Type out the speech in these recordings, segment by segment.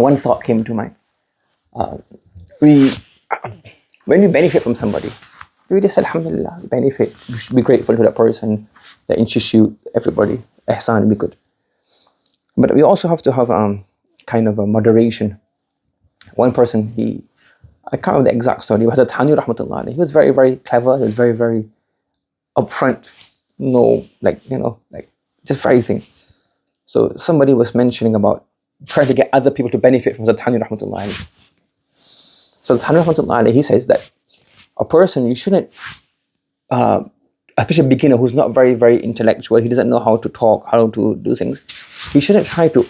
one thought came to mind. We, when we benefit from somebody, we just say, Alhamdulillah, we benefit. We should be grateful to that person, the institute, everybody. Ihsan, be good. But we also have to have kind of a moderation. One person, I can't remember the exact story, it was Thani Rahmatullah. He was very, very clever. He was very, very upfront. Just very thing. So somebody was mentioning about trying to get other people to benefit from Thani Rahmatullah. So Thani Rahmatullah, he says that a person, you shouldn't, especially a beginner who's not very, very intellectual, he doesn't know how to talk, how to do things, he shouldn't try to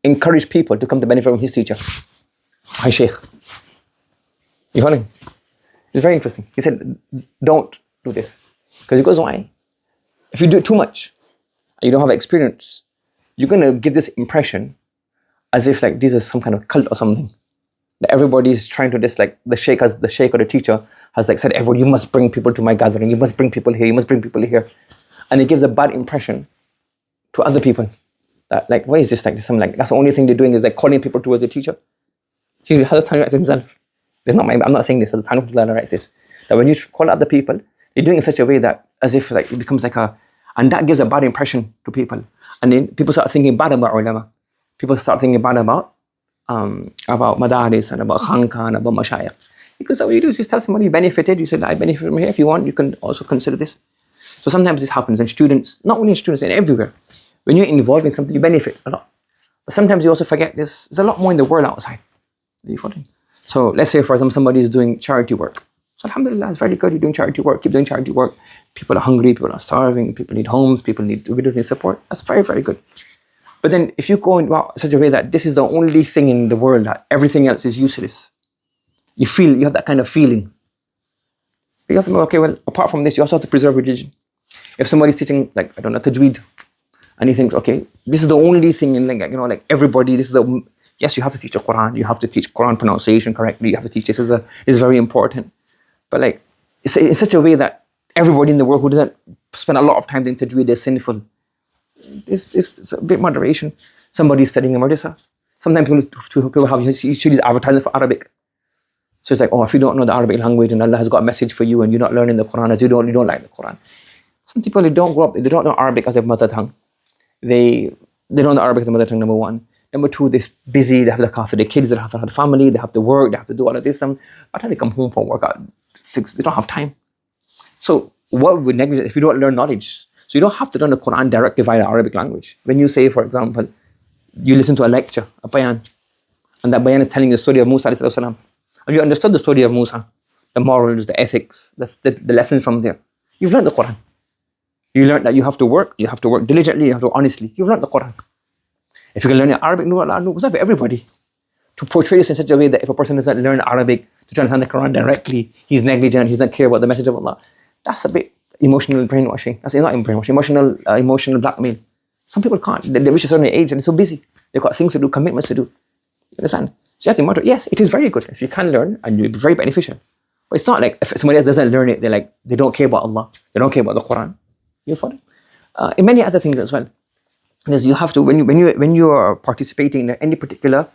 encourage people to come to benefit from his teacher. Hi, Sheikh. You following? It's very interesting. He said, don't do this. Because he goes, why? If you do it too much, and you don't have experience, you're going to give this impression as if like this is some kind of cult or something. That everybody's trying to just like, the sheikh or the teacher has like said, everybody, you must bring people to my gathering, you must bring people here, you must bring people here. And it gives a bad impression to other people. That like, why is this like, something like, that's the only thing they're doing is like calling people towards the teacher. See, Hazrat Thani writes himself. I'm not saying this, Hazrat Thani writes this. That when you call other people, you're doing it in such a way that as if like it becomes like and that gives a bad impression to people. And then people start thinking bad about ulama. People start thinking bad about madaris and about khanqa and about mashayikh. Because what you do is you tell somebody you benefited, you said, I benefit from here, if you want, you can also consider this. So sometimes this happens in students, not only in students, and everywhere. When you're involved in something, you benefit a lot. But sometimes you also forget there's a lot more in the world outside. Are you following? So let's say, for example, somebody is doing charity work. So alhamdulillah, it's very good, you're doing charity work, keep doing charity work. People are hungry, people are starving, people need homes, widows need support. That's very, very good. But then if you go in such a way that this is the only thing in the world, that everything else is useless, you have that kind of feeling. But you have to know, okay, well, apart from this, you also have to preserve religion. If somebody's teaching, like, I don't know, tajweed, and he thinks, okay, this is the only thing in, like everybody, yes, you have to teach the Quran, you have to teach Quran pronunciation correctly, you have to teach this, is very important. But like, it's in such a way that everybody in the world who doesn't spend a lot of time doing tajweed is sinful. It's a bit moderation. Somebody's studying a Madrasa. Sometimes people have these advertising for Arabic. So it's like, oh, if you don't know the Arabic language and Allah has got a message for you and you're not learning the Quran as you don't like the Quran. Some people, they don't grow up, they don't know Arabic as their mother tongue. They don't know Arabic as their mother tongue, number one. Number two, they're busy, they have to look after their kids, they have to have a family, they have to work, they have to do all of this. By the time they come home from work at 6, they don't have time. So what would negligence if you don't learn knowledge? So you don't have to learn the Quran directly via the Arabic language. When you say, for example, you listen to a lecture, a bayan, and that bayan is telling you the story of Musa alayhi salam, and you understood the story of Musa, the morals, the ethics, the lessons from there. You've learned the Quran. You learned that you have to work diligently, you have to honestly. You've learned the Quran. If you can learn Arabic, it's not for everybody. To portray this in such a way that if a person doesn't learn Arabic to understand the Quran directly, he's negligent, he doesn't care about the message of Allah. That's a bit emotional brainwashing. That's not brainwashing, emotional blackmail. Some people can't. They reach a certain age and they're so busy. They've got things to do, commitments to do. You understand? So you have to monitor. Yes, it is very good. If you can learn, and you'll be very beneficial. But it's not like if somebody else doesn't learn it, they don't care about Allah. They don't care about the Quran. You follow? In many other things as well. Because you have to, when you are participating in any particular,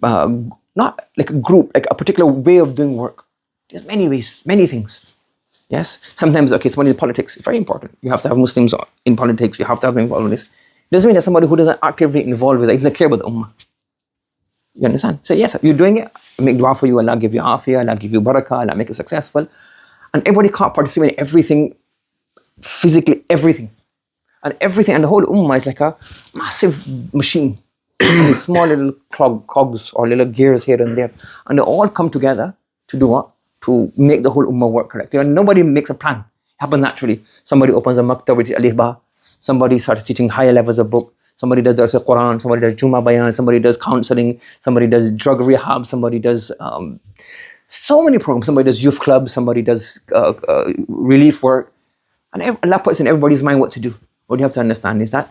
not like a group, like a particular way of doing work. There's many ways, many things. Yes? Sometimes, somebody in politics, very important. You have to have Muslims in politics, you have to have them involved in this. It doesn't mean that somebody who doesn't actively involve with it, doesn't care about the ummah. You understand? So yes, you're doing it, I make dua for you, Allah give you afiyah, Allah give you barakah, Allah make it successful. And everybody can't participate in everything, physically everything. And the whole ummah is like a massive machine. These small little cogs or little gears here and there. And they all come together to do what? To make the whole ummah work correctly. And nobody makes a plan. It happens naturally. Somebody opens a maktab with alif ba. Somebody starts teaching higher levels of book. Somebody does Dars al-Quran. Somebody does Juma Bayan. Somebody does counseling. Somebody does drug rehab. Somebody does so many programs. Somebody does youth club. Somebody does relief work. And Allah puts in everybody's mind what to do. What you have to understand is that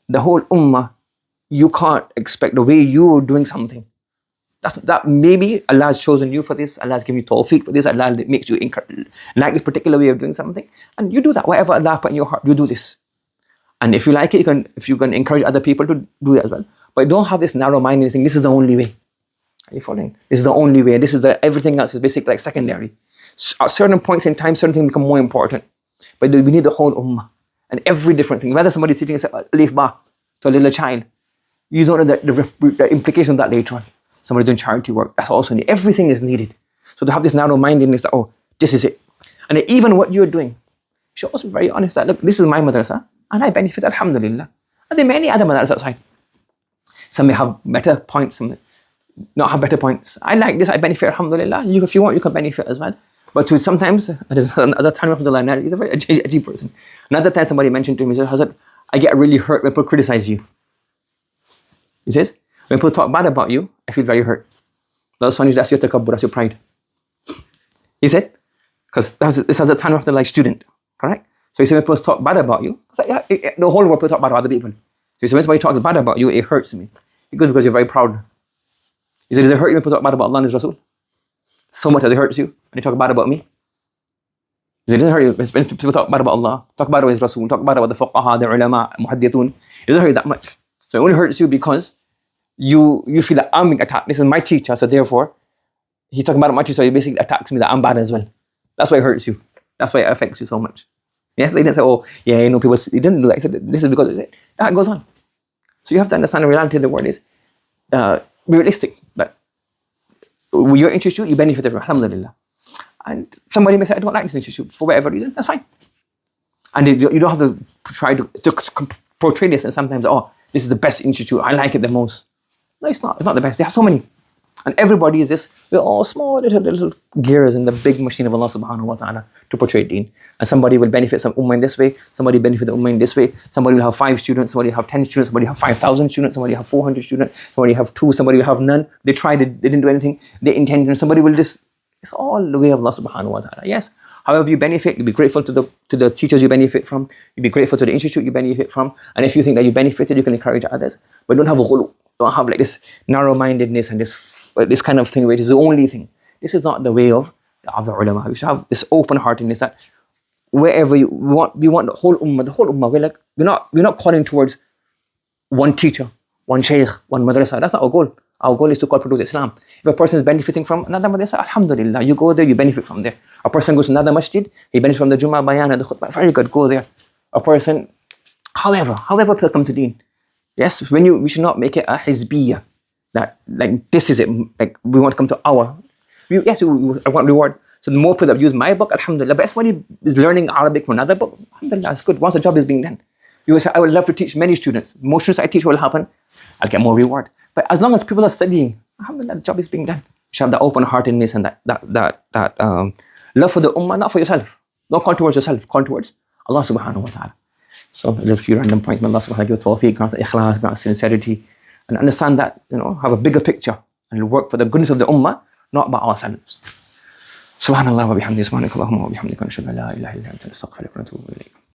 the whole ummah, you can't expect the way you're doing something. That maybe Allah has chosen you for this, Allah has given you tawfiq for this, Allah makes you like this particular way of doing something, and you do that. Whatever Allah put in your heart, you do this. And if you like it, you can encourage other people to do that as well. But don't have this narrow-minded thing, this is the only way. Are you following? This is the only way. This is everything else is basically like secondary. At certain points in time, certain things become more important. But we need the whole ummah. And every different thing. Whether somebody's teaching us alif ba to a little child, you don't know the implications of that later on. Somebody doing charity work, that's also needed. Everything is needed. So to have this narrow-mindedness that, oh, this is it. And even what you're doing, you should also be very honest that, look, this is my madrasa, and I benefit, alhamdulillah. And there are many other madrasas outside. Some may have better points, some may not have better points. I like this, I benefit, alhamdulillah. If you want, you can benefit as well. But sometimes, another time, he's a very ajib person. Another time somebody mentioned to me, he said, Hazrat, I get really hurt when people criticize you. He says, when people talk bad about you, I feel very hurt. That's your takabbur, that's your pride. He said, because this has a time of the like student, correct? So he said, when people talk bad about you, the whole world people talk bad about other people. So he said, when somebody talks bad about you, it hurts me. Because you're very proud. He said, does it hurt you when people talk bad about Allah and His Rasul? So much as it hurts you when they talk bad about me? He said, it doesn't hurt you when people talk bad about Allah, talk bad about His Rasul, talk bad about the fuqaha, the ulama, muhaddithun. It doesn't hurt you that much. So it only hurts you because you feel that I'm being attacked. This is my teacher, so therefore, he's talking about my teacher, so he basically attacks me that I'm bad as well. That's why it hurts you. That's why it affects you so much. Yes, he didn't say, oh, yeah, people, he didn't do that. He said, this is because that goes on. So you have to understand the reality of the word is, be realistic. But your institute, you benefit from, alhamdulillah. And somebody may say, I don't like this institute for whatever reason, that's fine. And you don't have to try to portray this and sometimes, oh, this is the best institute, I like it the most. No, it's not the best. There are so many. And everybody is this, we're all small little gears in the big machine of Allah subhanahu wa ta'ala to portray deen. And somebody will benefit some ummah in this way, somebody benefit the ummah in this way, somebody will have 5 students, somebody will have 10 students, somebody will have 5,000 students, somebody will have 400 students, somebody will have 2, somebody will have none. They tried it, they didn't do anything, they intended, somebody will just, it's all the way of Allah subhanahu wa ta'ala. Yes. However you benefit, you be grateful to the teachers you benefit from, you be grateful to the institute you benefit from, and if you think that you benefited, you can encourage others. But don't have a ghulu, don't have like this narrow-mindedness and this kind of thing where it is the only thing. This is not the way of the ulama. We should have this open-heartedness that wherever we want the whole ummah. We're not calling towards one teacher, one shaykh, one madrasa. That's not our goal. Our goal is to call produce Islam. If a person is benefiting from another madrasa, alhamdulillah, you go there, you benefit from there. A person goes to another masjid, he benefits from the Jummah bayan and the khutbah. Very good, go there. A person, however people come to deen. Yes, we should not make it a hizbiyah. That like this is it, like we want to come to our, I want reward. So the more people that use my book, alhamdulillah. But if somebody is learning Arabic from another book, alhamdulillah, it's good. Once the job is being done, you will say, I would love to teach many students. More students I teach will happen, I'll get more reward. But as long as people are studying, alhamdulillah, the job is being done. You should have that open-heartedness and that love for the ummah, not for yourself. Don't call towards yourself, call towards Allah subhanahu wa ta'ala. So a few random points. May Allah subhanahu wa ta'ala give us tawfiq, grant us ikhlas, grant us sincerity. And understand that, have a bigger picture and work for the goodness of the ummah, not about ourselves. Subhanallah wa bihamdihi, subhanakallahumma wa bihamdika, nashhadu an la ilaha illa anta, nastaghfiruka wa natubu ilayk.